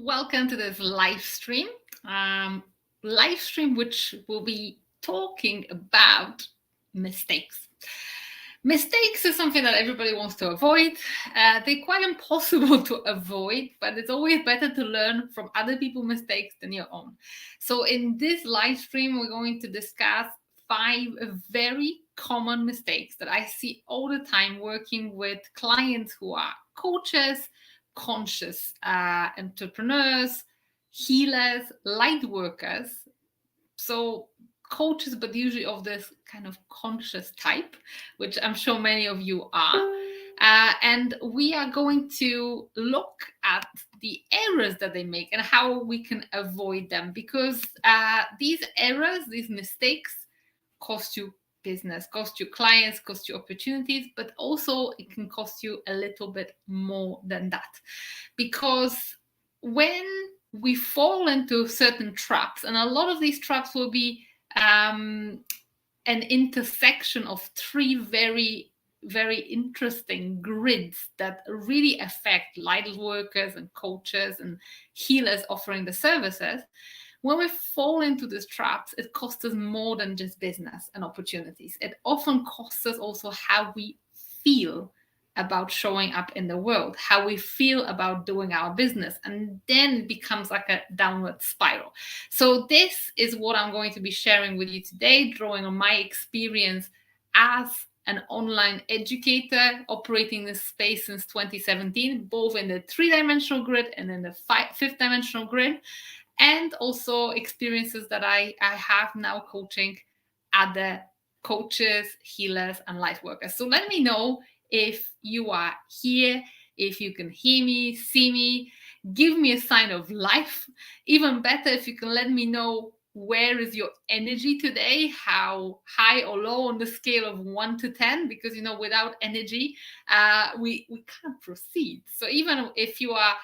welcome to this live stream. Which will be talking about mistakes. Mistakes is something that everybody wants to avoid. They're quite impossible to avoid, but it's always better to learn from other people's mistakes than your own. So in this live stream, we're going to discuss 5 very common mistakes that I see all the time working with clients who are coaches, conscious entrepreneurs, healers, light workers. So coaches, but usually of this kind of conscious type, which I'm sure many of you are. And we are going to look at the errors that they make and how we can avoid them, because these errors, these mistakes cost you business, cost you clients, cost you opportunities, but also it can cost you a little bit more than that. Because when we fall into certain traps, and a lot of these traps will be an intersection of 3 very, very interesting grids that really affect light workers and coaches and healers offering the services. When we fall into these traps, it costs us more than just business and opportunities. It often costs us also how we feel about showing up in the world, how we feel about doing our business, and then it becomes like a downward spiral. So this is what I'm going to be sharing with you today, drawing on my experience as an online educator operating this space since 2017, both in the 3-dimensional grid and in the 5th-dimensional grid, and also experiences that I have now coaching other coaches, healers, and light workers. So let me know if you are here, if you can hear me, see me, give me a sign of life. Even better if you can let me know where is your energy today, how high or low on the scale of 1 to 10, because without energy we can't proceed. So even if you are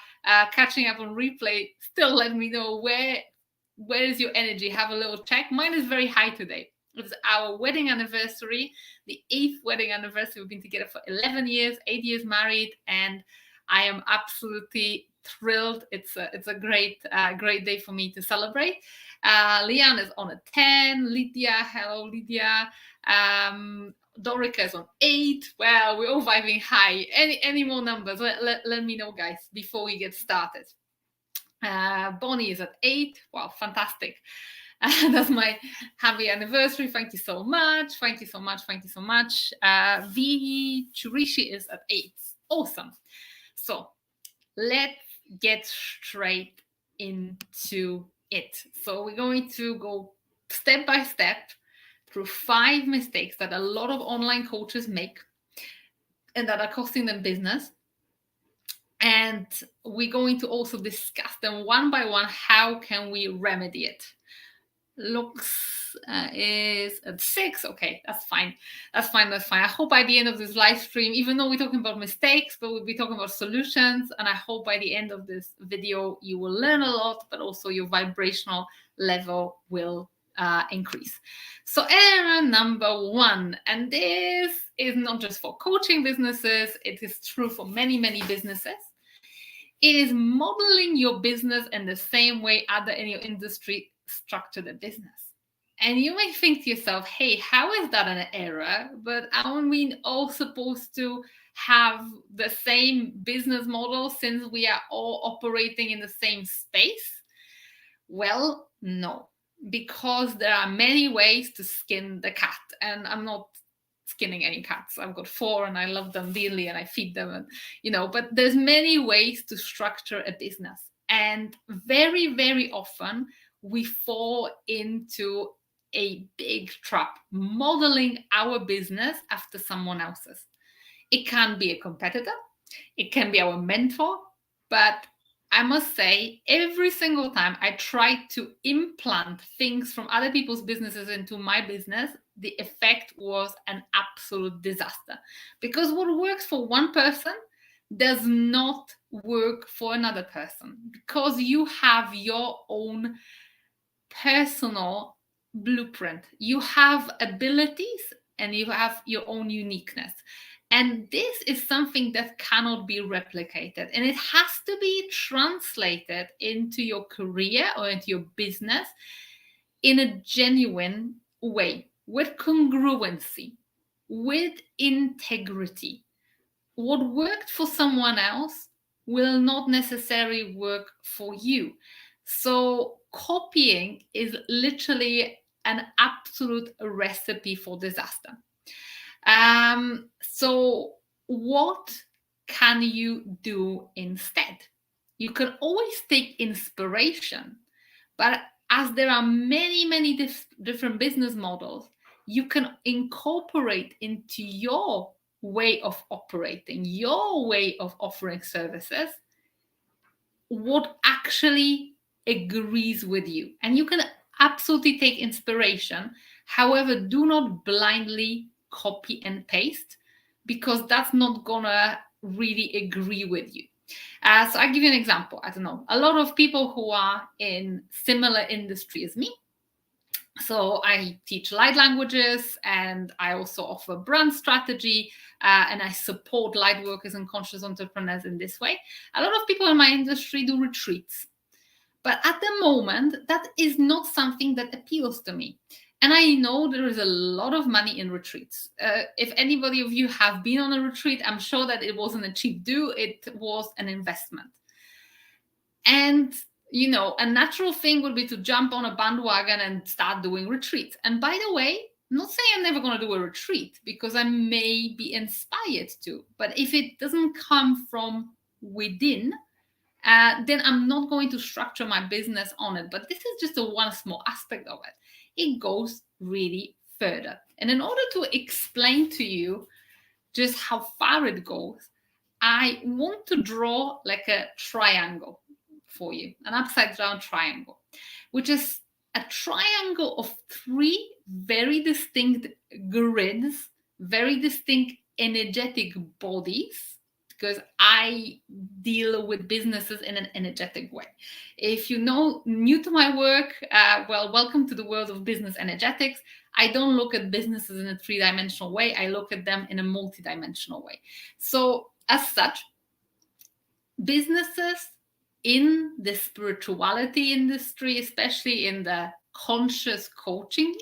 catching up on replay, still let me know where is your energy. Have a little check. Mine is very high today. It's our wedding anniversary, the 8th wedding anniversary. We've been together for 11 years, 8 years married, and I am absolutely thrilled. It's a great day for me to celebrate. Leanne is on a 10. Lydia, hello Lydia. Dorica is on 8. Well, we're all vibing high. Any more numbers? Let me know, guys, before we get started. Bonnie is at 8. Wow, fantastic. That's my happy anniversary. Thank you so much. Thank you so much. Thank you so much. V Churishi is at 8. Awesome. So let's get straight into it. So we're going to go step by step through 5 mistakes that a lot of online coaches make and that are costing them business. And we're going to also discuss them one by one. How can we remedy it? Looks is at 6. Okay, that's fine. That's fine. I hope by the end of this live stream, even though we're talking about mistakes, but we'll be talking about solutions. And I hope by the end of this video, you will learn a lot, but also your vibrational level will increase. So error number 1, and this is not just for coaching businesses, it is true for many, many businesses. It is modeling your business in the same way other in your industry structure the business. And you may think to yourself, hey, how is that an error? But aren't we all supposed to have the same business model since we are all operating in the same space? Well, no, because there are many ways to skin the cat. And I'm not skinning any cats. I've got 4 and I love them dearly and I feed them, and but there's many ways to structure a business. And very, very often we fall into a big trap, modeling our business after someone else's. It can be a competitor, it can be our mentor, but I must say, every single time I try to implant things from other people's businesses into my business, the effect was an absolute disaster. Because what works for one person does not work for another person, because you have your own personal blueprint. You have abilities and you have your own uniqueness. And this is something that cannot be replicated. And it has to be translated into your career or into your business in a genuine way, with congruency, with integrity. What worked for someone else will not necessarily work for you. So copying is literally an absolute recipe for disaster. So what can you do instead? You can always take inspiration, but as there are many different business models, you can incorporate into your way of operating, your way of offering services, what actually agrees with you. And you can absolutely take inspiration. However, do not blindly copy and paste, because that's not gonna really agree with you. So I'll give you an example. I don't know, a lot of people who are in similar industry as me. So I teach light languages, and I also offer brand strategy, and I support light workers and conscious entrepreneurs in this way. A lot of people in my industry do retreats, but at the moment, that is not something that appeals to me. And I know there is a lot of money in retreats. If anybody of you have been on a retreat, I'm sure that it wasn't a cheap do, it was an investment. And a natural thing would be to jump on a bandwagon and start doing retreats. And by the way, I'm not saying I'm never going to do a retreat, because I may be inspired to. But if it doesn't come from within, then I'm not going to structure my business on it. But this is just one small aspect of it. It goes really further. And in order to explain to you just how far it goes, I want to draw like a triangle for you, an upside down triangle, which is a triangle of three very distinct grids, very distinct energetic bodies, because I deal with businesses in an energetic way. If you know, new to my work, well, welcome to the world of business energetics. I don't look at businesses in a three-dimensional way. I look at them in a multi-dimensional way. So as such, businesses in the spirituality industry, especially in the conscious coaching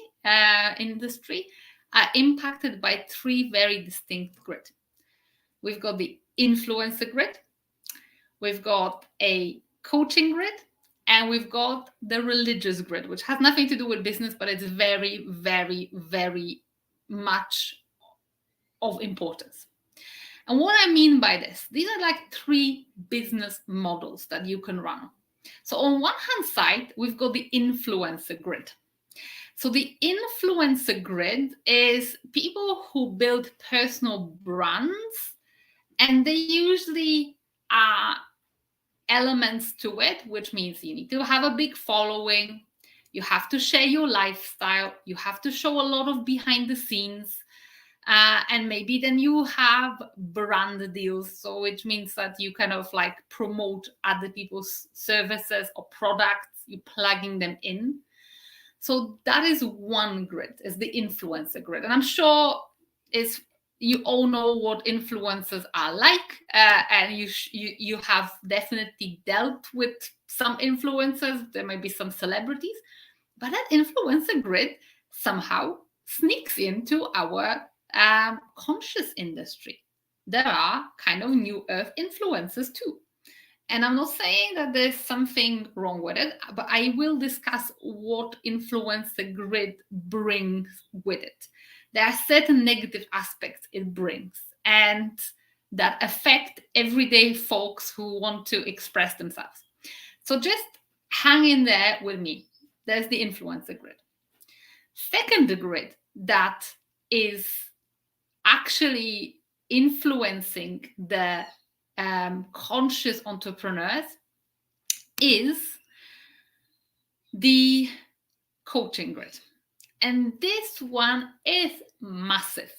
industry, are impacted by three very distinct grids. We've got the influencer grid, we've got a coaching grid, and we've got the religious grid, which has nothing to do with business, but it's very, very, very much of importance. And what I mean by this, these are like three business models that you can run. So on one hand side, we've got the influencer grid. So the influencer grid is people who build personal brands, and they usually are elements to it, which means you need to have a big following, you have to share your lifestyle, you have to show a lot of behind the scenes, and maybe then you have brand deals, so which means that you kind of like promote other people's services or products, you're plugging them in. So that is one grid, is the influencer grid. And I'm sure you all know what influencers are like, and you have definitely dealt with some influencers. There may be some celebrities, but that influencer grid somehow sneaks into our conscious industry. There are kind of new earth influencers too. And I'm not saying that there's something wrong with it, but I will discuss what influencer grid brings with it. There are certain negative aspects it brings, and that affect everyday folks who want to express themselves. So just hang in there with me. There's the influencer grid. Second grid that is actually influencing the conscious entrepreneurs is the coaching grid. And this one is massive.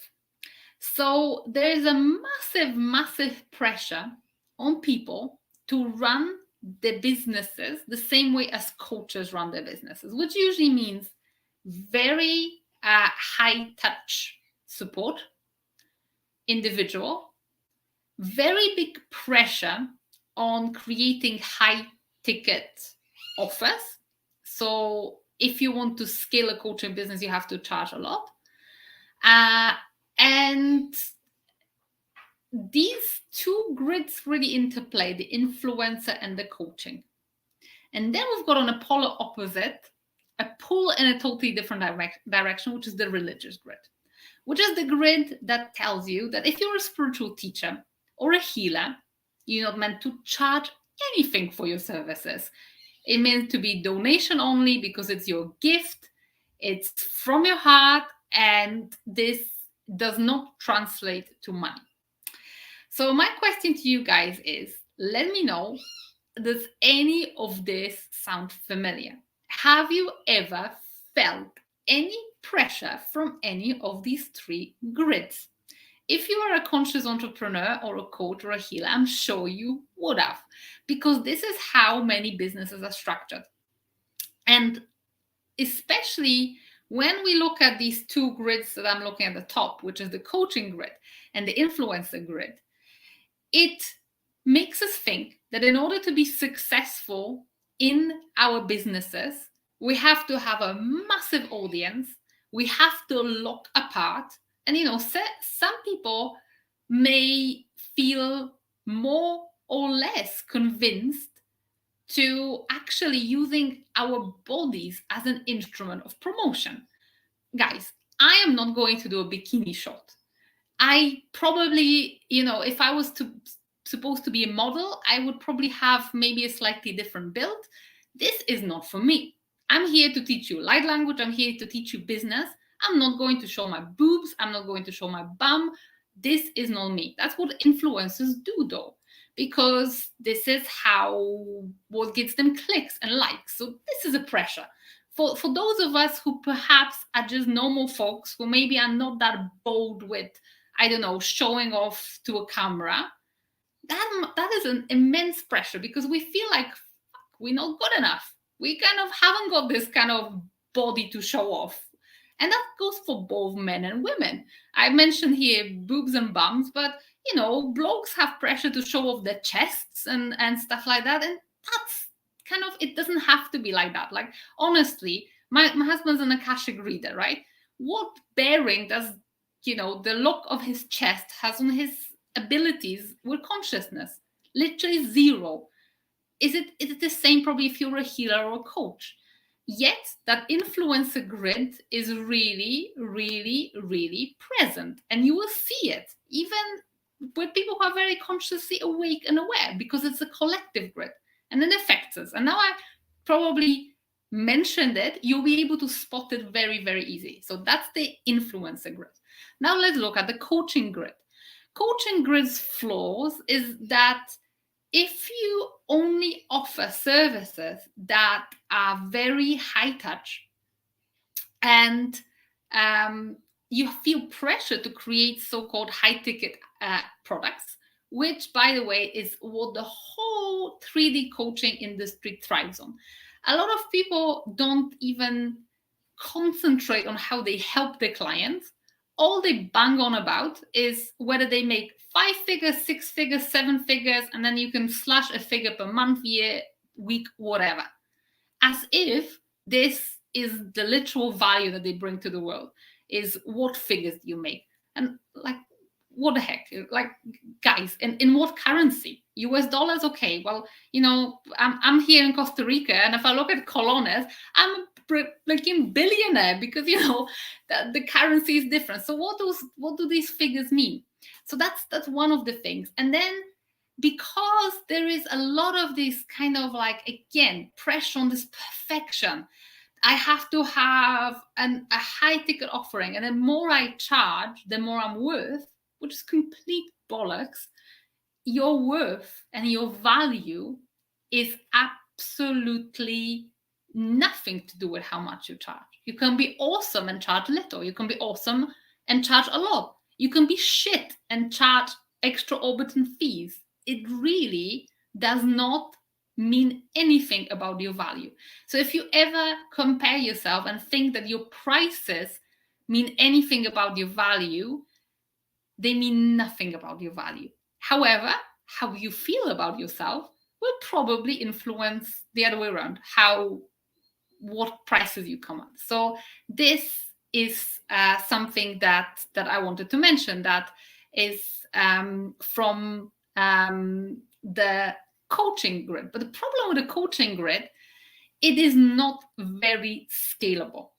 So there is a massive pressure on people to run their businesses the same way as coaches run their businesses, which usually means very high touch support, individual, very big pressure on creating high ticket offers. So if you want to scale a coaching business, you have to charge a lot. And these two grids really interplay, the influencer and the coaching. And then we've got on a polar opposite, a pull in a totally different direction, which is the religious grid, which is the grid that tells you that if you're a spiritual teacher or a healer, you're not meant to charge anything for your services. It meant to be donation only because it's your gift, it's from your heart, and this does not translate to money. So my question to you guys is, let me know, does any of this sound familiar? Have you ever felt any pressure from any of these three grids? If you are a conscious entrepreneur or a coach or a healer, I'm sure you would have, because this is how many businesses are structured. And especially when we look at these two grids that I'm looking at the top, which is the coaching grid and the influencer grid, it makes us think that in order to be successful in our businesses, we have to have a massive audience, we have to look apart. And, some people may feel more or less convinced to actually using our bodies as an instrument of promotion. Guys, I am not going to do a bikini shot. I probably, if I was supposed to be a model, I would probably have maybe a slightly different build. This is not for me. I'm here to teach you light language. I'm here to teach you business. I'm not going to show my boobs. I'm not going to show my bum. This is not me. That's what influencers do, though, because this is what gets them clicks and likes. So this is a pressure. For those of us who perhaps are just normal folks who maybe are not that bold with, I don't know, showing off to a camera, that is an immense pressure, because we feel like we're not good enough. We kind of haven't got this kind of body to show off. And that goes for both men and women. I mentioned here boobs and bums, but, blokes have pressure to show off their chests and stuff like that. And that's kind of, it doesn't have to be like that. Like, honestly, my husband's an Akashic reader, right? What bearing does, the look of his chest has on his abilities with consciousness? Literally zero. Is it the same probably if you're a healer or a coach? Yet that influencer grid is really, really, really present. And you will see it even with people who are very consciously awake and aware, because it's a collective grid and it affects us. And now I probably mentioned it, you'll be able to spot it very, very easy. So that's the influencer grid. Now let's look at the coaching grid. Coaching grid's flaws is that if you only offer services that are very high touch and you feel pressure to create so-called high ticket products, which, by the way, is what the whole 3D coaching industry thrives on. A lot of people don't even concentrate on how they help their clients. All they bang on about is whether they make 5 figures, 6 figures, 7 figures, and then you can slash a figure per month, year, week, whatever. As if this is the literal value that they bring to the world, is what figures you make. And like, what the heck? Like, guys, in what currency? US dollars? Okay, well, I'm here in Costa Rica, and if I look at colones, I'm a freaking billionaire, because the currency is different. So what do these figures mean? So that's one of the things. And then, because there is a lot of this kind of like, again, pressure on this perfection, I have to have a high ticket offering, and the more I charge, the more I'm worth, which is complete bollocks. Your worth and your value is absolutely nothing to do with how much you charge. You can be awesome and charge little. You can be awesome and charge a lot. You can be shit and charge exorbitant fees. It really does not mean anything about your value. So if you ever compare yourself and think that your prices mean anything about your value, they mean nothing about your value. However, how you feel about yourself will probably influence the other way around, what prices you command. So this is something that I wanted to mention, that is from the coaching grid. But the problem with the coaching grid, it is not very scalable.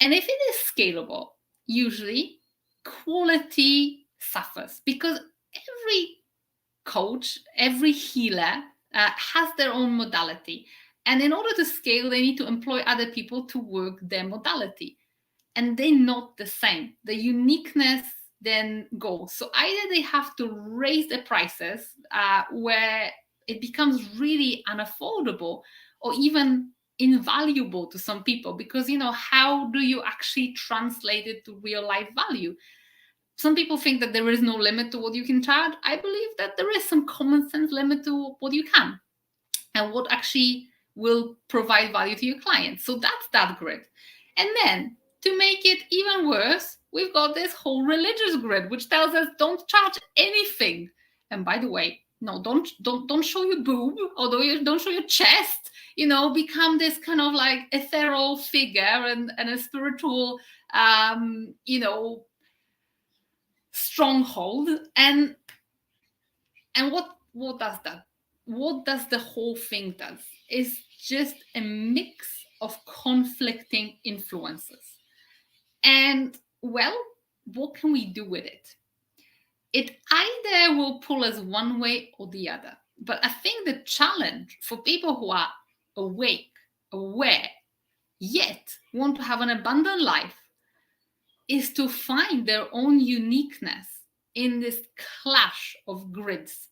And if it is scalable, usually quality suffers, because every coach, every healer has their own modality. And in order to scale, they need to employ other people to work their modality. And they're not the same. The uniqueness then goes. So either they have to raise the prices where it becomes really unaffordable, or even invaluable to some people, because how do you actually translate it to real life value? Some people think that there is no limit to what you can charge. I believe that there is some common sense limit to what you can and what actually will provide value to your clients. So that's that grid. And then to make it even worse, we've got this whole religious grid, which tells us don't charge anything. And by the way, no, don't show your boob, although you don't show your chest. Become this kind of like ethereal figure and a spiritual, stronghold. And what does that? What does the whole thing does? Is just a mix of conflicting influences. And well, what can we do with it? It either will pull us one way or the other. But I think the challenge for people who are awake, aware, yet want to have an abundant life, is to find their own uniqueness in this clash of grids.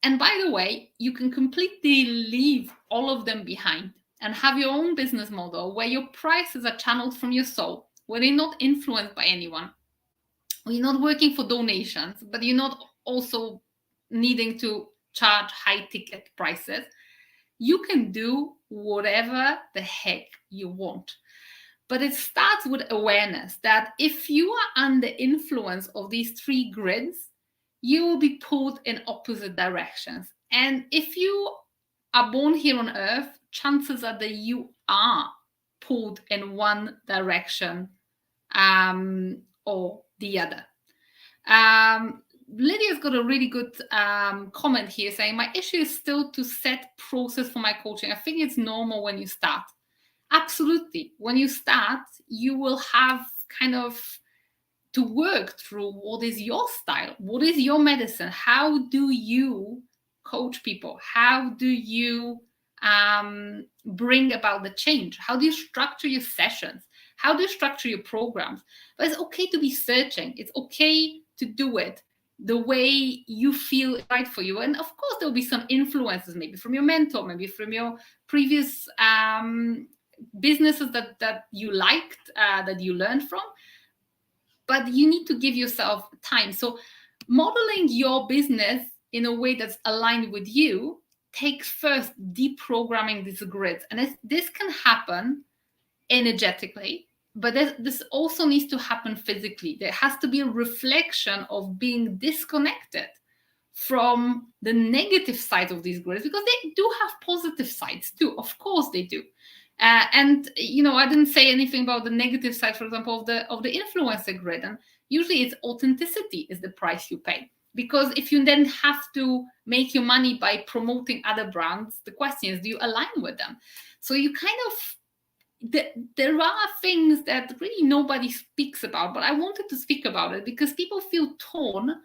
And by the way, you can completely leave all of them behind and have your own business model where your prices are channeled from your soul, where they're not influenced by anyone. You're not working for donations, but you're not also needing to charge high ticket prices. You can do whatever the heck you want. But it starts with awareness that if you are under influence of these three grids, you will be pulled in opposite directions. And if you are born here on earth, chances are that you are pulled in one direction or the other. Lydia's got a really good comment here saying, my issue is still to set process for my coaching. I think it's normal when you start. Absolutely. When you start, you will have kind of to work through what is your style, what is your medicine, how do you coach people, how do you bring about the change, how do you structure your sessions, how do you structure your programs. But it's okay to be searching. It's okay to do it the way you feel right for you. And of course, there'll be some influences, maybe from your mentor, maybe from your previous businesses that you liked, that you learned from. But you need to give yourself time. So modeling your business in a way that's aligned with you takes first deprogramming these grids. And this can happen energetically, but this also needs to happen physically. There has to be a reflection of being disconnected from the negative side of these grids, because they do have positive sides too. Of course they do. And I didn't say anything about the negative side, for example, of the influencer grid. And usually it's authenticity is the price you pay. Because if you then have to make your money by promoting other brands, the question is, do you align with them? So you kind of, there are things that really nobody speaks about, but I wanted to speak about it because people feel torn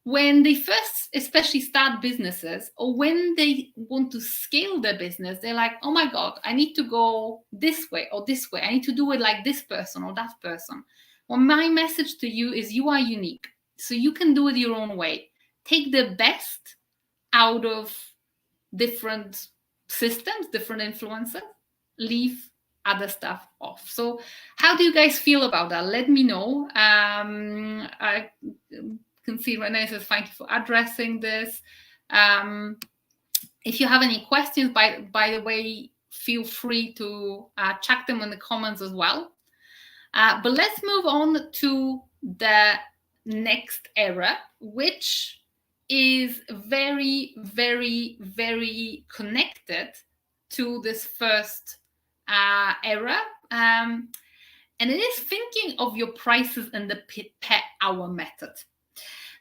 when they first especially start businesses, or when they want to scale their business. They're like, oh my God, I need to go this way or this way. I need to do it like this person or that person. Well, my message to you is you are unique. So you can do it your own way. Take the best out of different systems, different influences, leave other stuff off. So how do you guys feel about that? Let me know. I can see Renee says, thank you for addressing this. If you have any questions, by the way, feel free to chuck them in the comments as well. But let's move on to the next era, which is very, very, very connected to this first era. And it is thinking of your prices in the per hour method.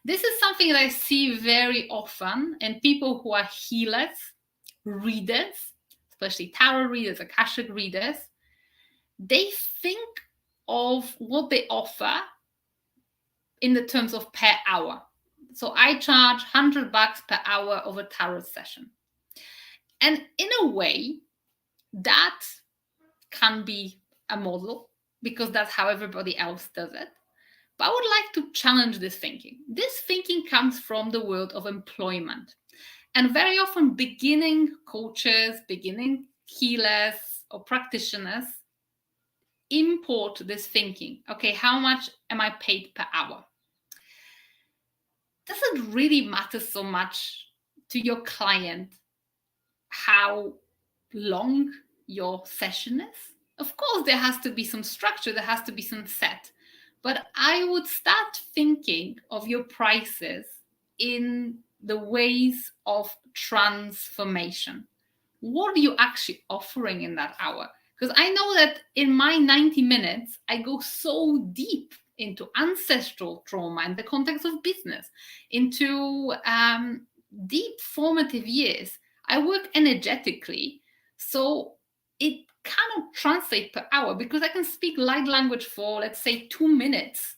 This is something that I see very often in people who are healers, readers, especially tarot readers, Akashic readers. They think of what they offer in the terms of per hour. So I charge $100 per hour of a tarot session. And in a way, that can be a model because that's how everybody else does it. But I would like to challenge this thinking. This thinking comes from the world of employment. And very often beginning coaches, beginning healers or practitioners import this thinking. Okay, how much am I paid per hour? Doesn't really matter so much to your client how long your session is. Of course, there has to be some structure, there has to be some set. But I would start thinking of your prices in the ways of transformation. What are you actually offering in that hour? Because I know that in my 90 minutes, I go so deep into ancestral trauma in the context of business, into deep formative years. I work energetically, so it cannot translate per hour because I can speak light language for, let's say, 2 minutes.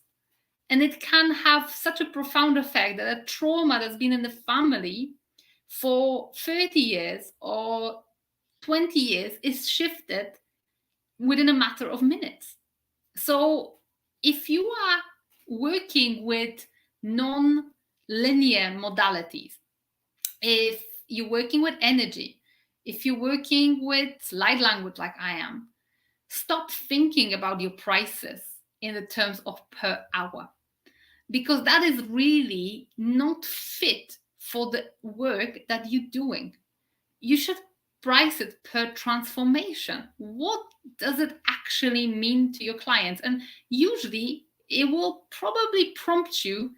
And it can have such a profound effect that a trauma that's been in the family for 30 years or 20 years is shifted within a matter of minutes. So if you are working with non-linear modalities, if you're working with energy, if you're working with light language like I am, stop thinking about your prices in the terms of per hour, because that is really not fit for the work that you're doing. You should price it per transformation. What does it actually mean to your clients? And usually it will probably prompt you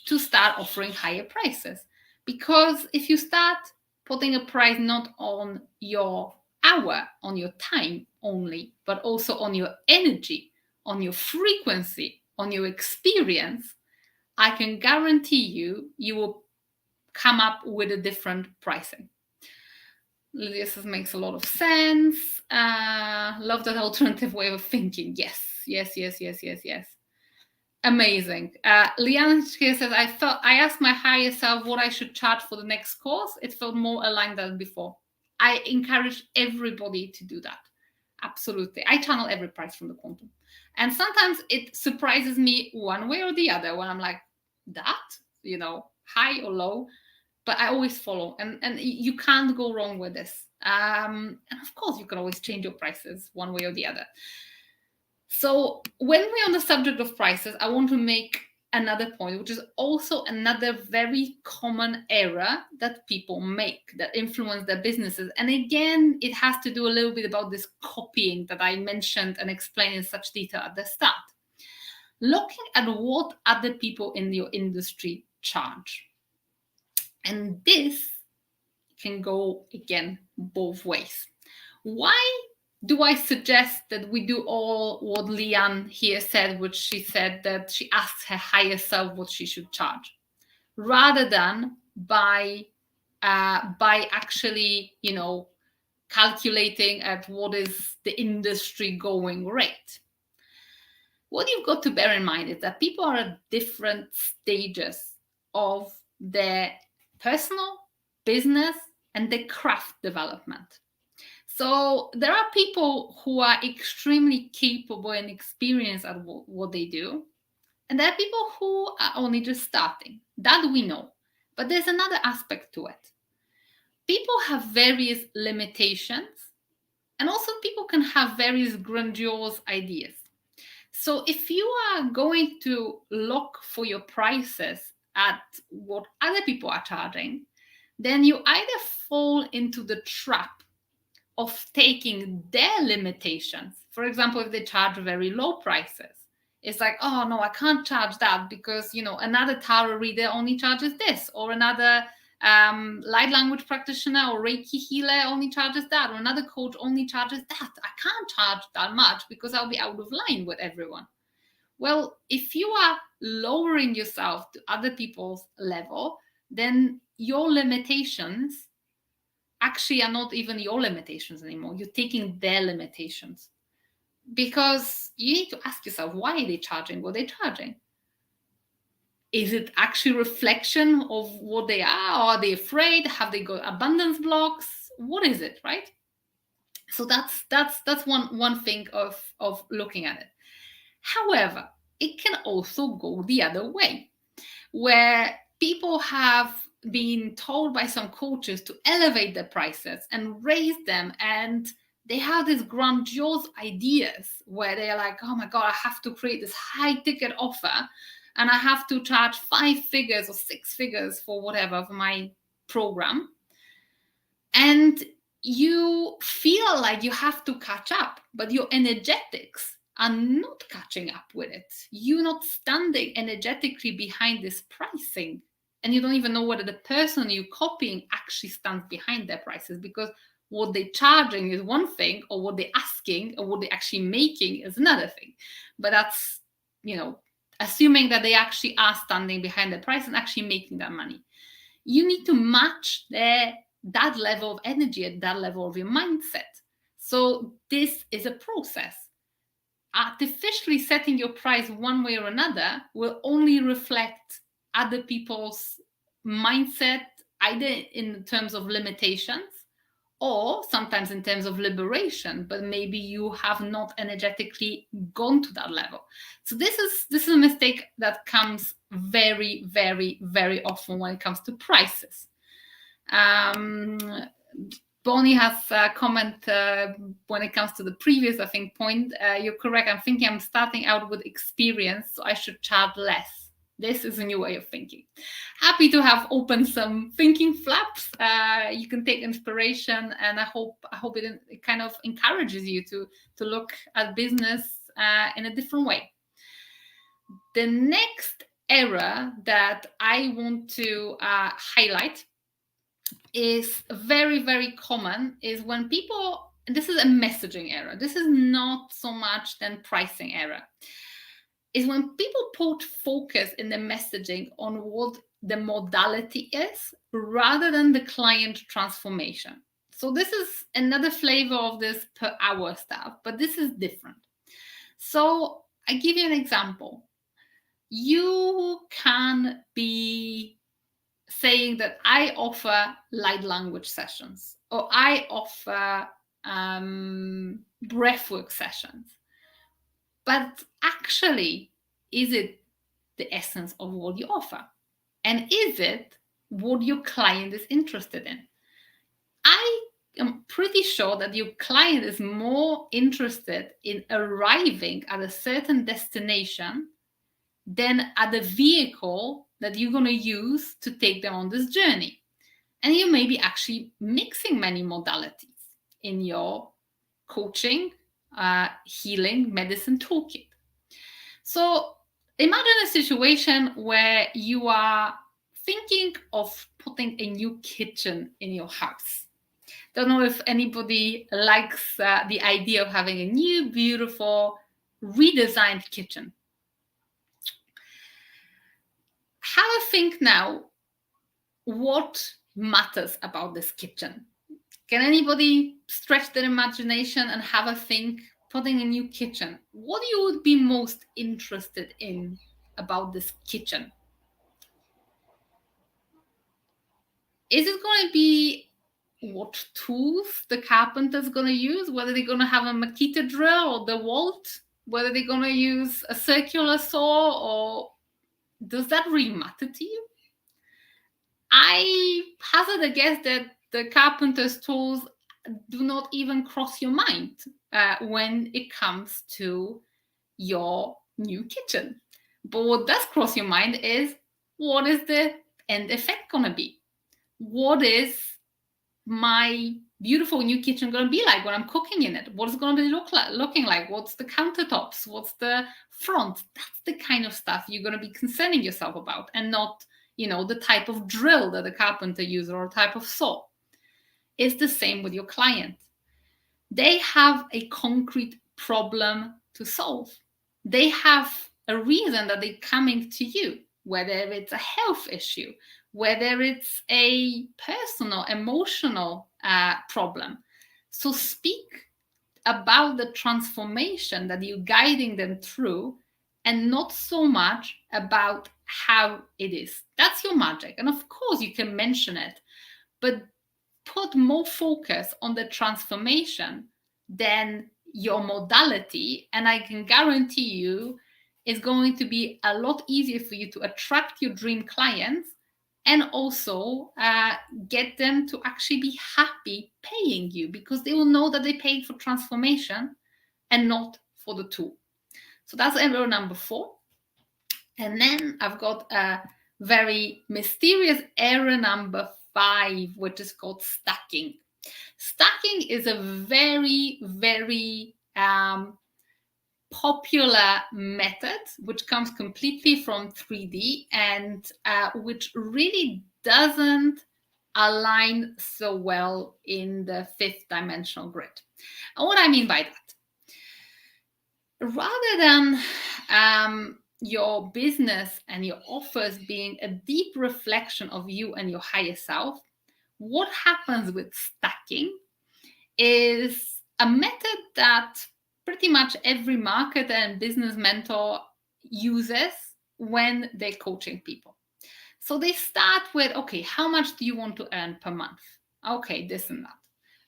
to start offering higher prices. Because if you start putting a price not on your hour, on your time only, but also on your energy, on your frequency, on your experience, I can guarantee you will come up with a different pricing. This makes a lot of sense. Love that alternative way of thinking. Yes. Amazing. Leanne here says, I asked my higher self what I should charge for the next course. It felt more aligned than before. I encourage everybody to do that. Absolutely. I channel every price from the quantum. And sometimes it surprises me one way or the other when I'm like, that, high or low. But I always follow, and you can't go wrong with this. And of course, you can always change your prices one way or the other. So when we're on the subject of prices, I want to make another point, which is also another very common error that people make that influence their businesses. And again, it has to do a little bit about this copying that I mentioned and explained in such detail at the start. Looking at what other people in your industry charge. And this can go, again, both ways. Why do I suggest that we do all what Leanne here said, which she said that she asked her higher self what she should charge, rather than by actually, calculating at what is the industry going rate? What you've got to bear in mind is that people are at different stages of their personal, business, and their craft development. So there are people who are extremely capable and experienced at what they do. And there are people who are only just starting. That we know. But there's another aspect to it. People have various limitations. And also people can have various grandiose ideas. So if you are going to look for your prices at what other people are charging, then you either fall into the trap of taking their limitations. For example, if they charge very low prices, It's like, oh no, I can't charge that because, another tarot reader only charges this, or another light language practitioner or Reiki healer only charges that, or another coach only charges that. I can't charge that much because I'll be out of line with everyone. Well, if you are lowering yourself to other people's level, then your limitations actually are not even your limitations anymore. You're taking their limitations. Because you need to ask yourself, why are they charging what they're charging? Is it actually reflection of what they are? Are they afraid? Have they got abundance blocks? What is it, right? So that's one thing of looking at it. However, it can also go the other way, where people have been told by some coaches to elevate their prices and raise them, and they have these grandiose ideas where they're like, oh my God, I have to create this high ticket offer and I have to charge 5 figures or 6 figures for whatever for my program. And you feel like you have to catch up, but your energetics are not catching up with it. You're not standing energetically behind this pricing. And you don't even know whether the person you're copying actually stands behind their prices, because what they're charging is one thing, or what they're asking or what they're actually making is another thing. But that's, assuming that they actually are standing behind the price and actually making that money. You need to match that level of energy at that level of your mindset. So this is a process. Artificially setting your price one way or another will only reflect other people's mindset, either in terms of limitations or sometimes in terms of liberation, but maybe you have not energetically gone to that level. So this is a mistake that comes very, very, very often when it comes to prices. Bonnie has a comment when it comes to the previous, I think, point. You're correct. I'm thinking I'm starting out with experience, so I should charge less. This is a new way of thinking. Happy to have opened some thinking flaps. You can take inspiration, and I hope it kind of encourages you to look at business in a different way. The next error that I want to highlight is very, very common, is when people, and this is a messaging error, this is not so much then pricing error, is when people put focus in the messaging on what the modality is rather than the client transformation. So this is another flavor of this per hour stuff, but this is different. So I give you an example. You can be saying that I offer light language sessions, or I offer breathwork sessions. But actually, is it the essence of what you offer? And is it what your client is interested in? I am pretty sure that your client is more interested in arriving at a certain destination than at the vehicle that you're going to use to take them on this journey. And you may be actually mixing many modalities in your coaching, healing, medicine toolkit. So imagine a situation where you are thinking of putting a new kitchen in your house. Don't know if anybody likes the idea of having a new, beautiful, redesigned kitchen. Have a think now, what matters about this kitchen? Can anybody stretch their imagination and have a think, putting a new kitchen? What you would be most interested in about this kitchen? Is it going to be what tools the carpenter's going to use? Whether they're going to have a Makita drill or the Walt? Whether they're going to use a circular saw, or does that really matter to you? I hazard a guess that the carpenter's tools do not even cross your mind when it comes to your new kitchen. But what does cross your mind is, what is the end effect going to be? What is my beautiful new kitchen going to be like when I'm cooking in it? What's it going to be looking like? What's the countertops? What's the front? That's the kind of stuff you're going to be concerning yourself about, and not, the type of drill that the carpenter uses or type of saw. It's the same with your client. They have a concrete problem to solve. They have a reason that they're coming to you, whether it's a health issue, whether it's a personal, emotional problem. So speak about the transformation that you're guiding them through, and not so much about how it is. That's your magic. And of course, you can mention it, but put more focus on the transformation than your modality, and I can guarantee you it's going to be a lot easier for you to attract your dream clients, and also get them to actually be happy paying you, because they will know that they paid for transformation and not for the tool. So that's error number 4. And then I've got a very mysterious error number 5, which is called stacking. Stacking is a very, very popular method, which comes completely from 3D, and which really doesn't align so well in the 5th dimensional grid. And what I mean by that, rather than your business and your offers being a deep reflection of you and your higher self, what happens with stacking is a method that pretty much every marketer and business mentor uses when they're coaching people. So they start with, okay, how much do you want to earn per month? Okay, this and that.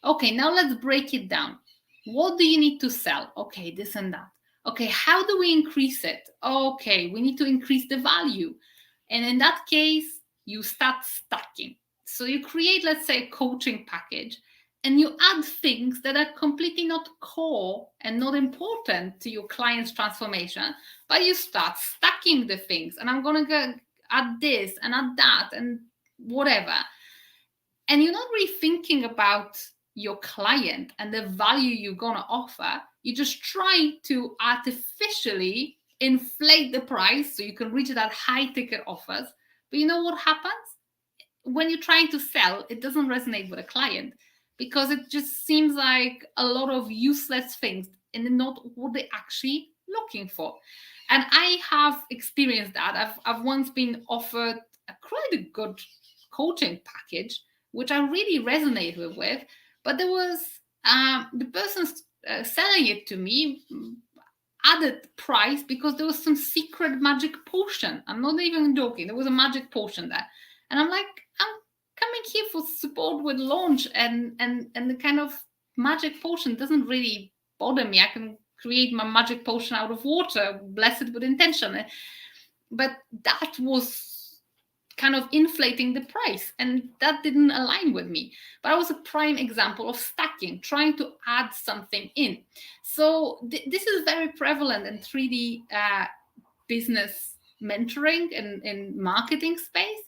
Okay, now let's break it down. What do you need to sell? Okay, this and that. Okay, how do we increase it? Okay, we need to increase the value. And in that case, you start stacking. So you create, let's say, a coaching package, and you add things that are completely not core and not important to your client's transformation, but you start stacking the things. And I'm going to add this and add that and whatever. And you're not really thinking about your client and the value you're going to offer. You just try to artificially inflate the price so you can reach that high ticket offers. But you know what happens? When you're trying to sell, it doesn't resonate with a client, because it just seems like a lot of useless things and not what they're actually looking for. And I have experienced that. I've once been offered quite a good coaching package, which I really resonated with, but there was the person selling it to me added price because there was some secret magic potion. I'm not even joking. There was a magic potion there. And I'm like, I'm coming here for support with launch, and the kind of magic potion doesn't really bother me. I can create my magic potion out of water, bless it with intention. But that was kind of inflating the price, and that didn't align with me. But I was a prime example of stacking, trying to add something in. So this is very prevalent in 3D business mentoring and in marketing space.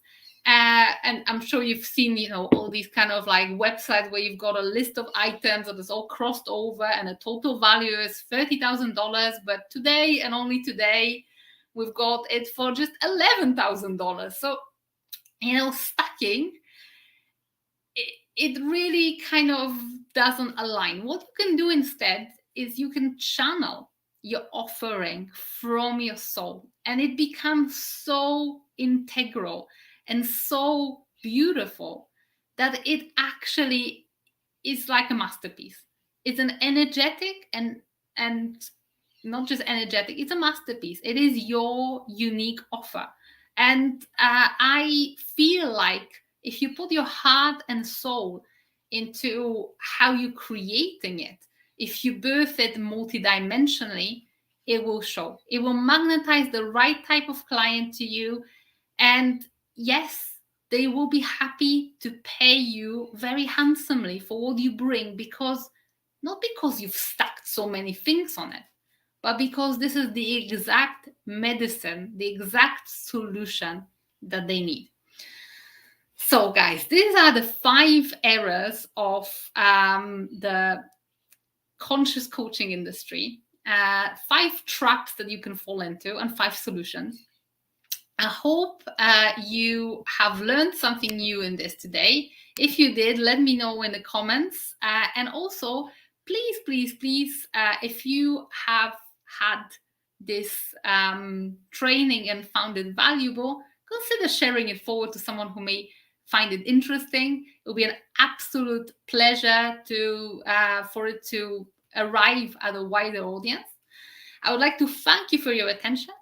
And I'm sure you've seen, all these kind of like websites where you've got a list of items that is all crossed over and a total value is $30,000. But today and only today, we've got it for just $11,000. So, stacking, it really kind of doesn't align. What you can do instead is you can channel your offering from your soul, and it becomes so integral and so beautiful that it actually is like a masterpiece. It's an energetic and not just energetic, it's a masterpiece. It is your unique offer. And I feel like if you put your heart and soul into how you're creating it, if you birth it multidimensionally, it will show. It will magnetize the right type of client to you. And yes, they will be happy to pay you very handsomely for what you bring, not because you've stacked so many things on it, but because this is the exact medicine, the exact solution that they need. So, guys, these are the 5 errors of the conscious coaching industry. 5 traps that you can fall into, and 5 solutions. I hope you have learned something new in this today. If you did, let me know in the comments. And also, please, if you have had this training and found it valuable, consider sharing it forward to someone who may find it interesting. It will be an absolute pleasure for it to arrive at a wider audience. I would like to thank you for your attention.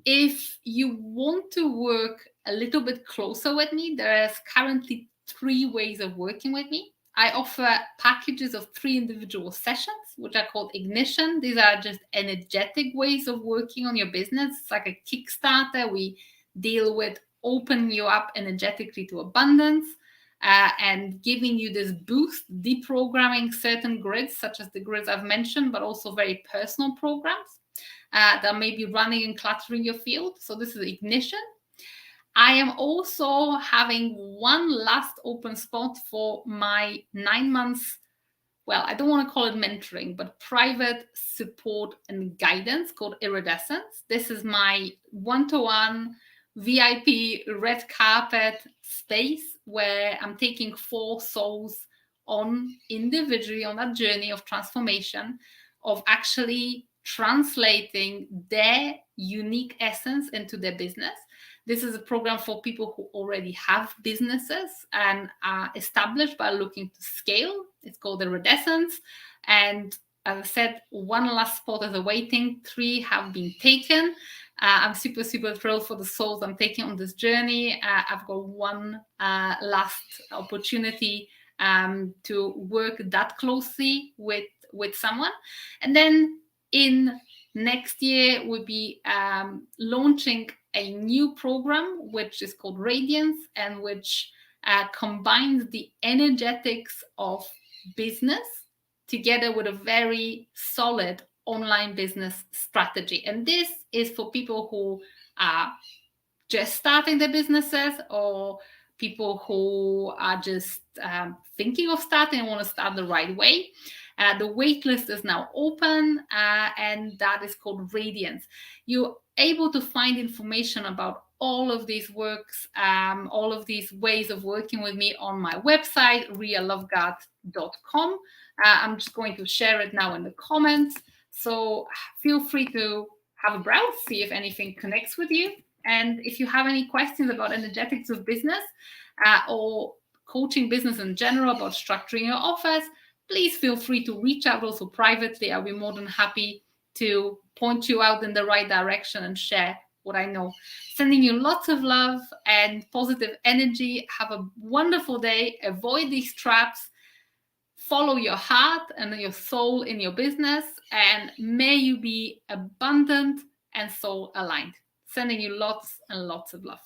If you want to work a little bit closer with me, there is currently 3 ways of working with me. I offer packages of 3 individual sessions, which are called Ignition. These are just energetic ways of working on your business. It's like a Kickstarter. We deal with opening you up energetically to abundance and giving you this boost, deprogramming certain grids, such as the grids I've mentioned, but also very personal programs that may be running and cluttering your field. So this is Ignition. I am also having one last open spot for my 9 months, well, I don't want to call it mentoring, but private support and guidance called Iridescence. This is my one-to-one VIP red carpet space where I'm taking 4 souls on individually on that journey of transformation, of actually translating their unique essence into their business. This is a program for people who already have businesses and are established but are looking to scale. It's called Iridescence. And as I said, one last spot is awaiting. 3 have been taken. I'm super thrilled for the souls I'm taking on this journey. I've got one last opportunity to work that closely with someone. And then in next year, we'll be launching a new program, which is called Radiance, and which combines the energetics of business together with a very solid online business strategy. And this is for people who are just starting their businesses, or people who are just thinking of starting and want to start the right way. The waitlist is now open, and that is called Radiance. You're able to find information about all of these works, all of these ways of working with me on my website, rialovegard.com. I'm just going to share it now in the comments. So feel free to have a browse, see if anything connects with you. And if you have any questions about energetics of business or coaching business in general, about structuring your offers, please feel free to reach out also privately. I'll be more than happy to point you out in the right direction and share what I know. Sending you lots of love and positive energy. Have a wonderful day. Avoid these traps. Follow your heart and your soul in your business. And may you be abundant and soul aligned. Sending you lots and lots of love.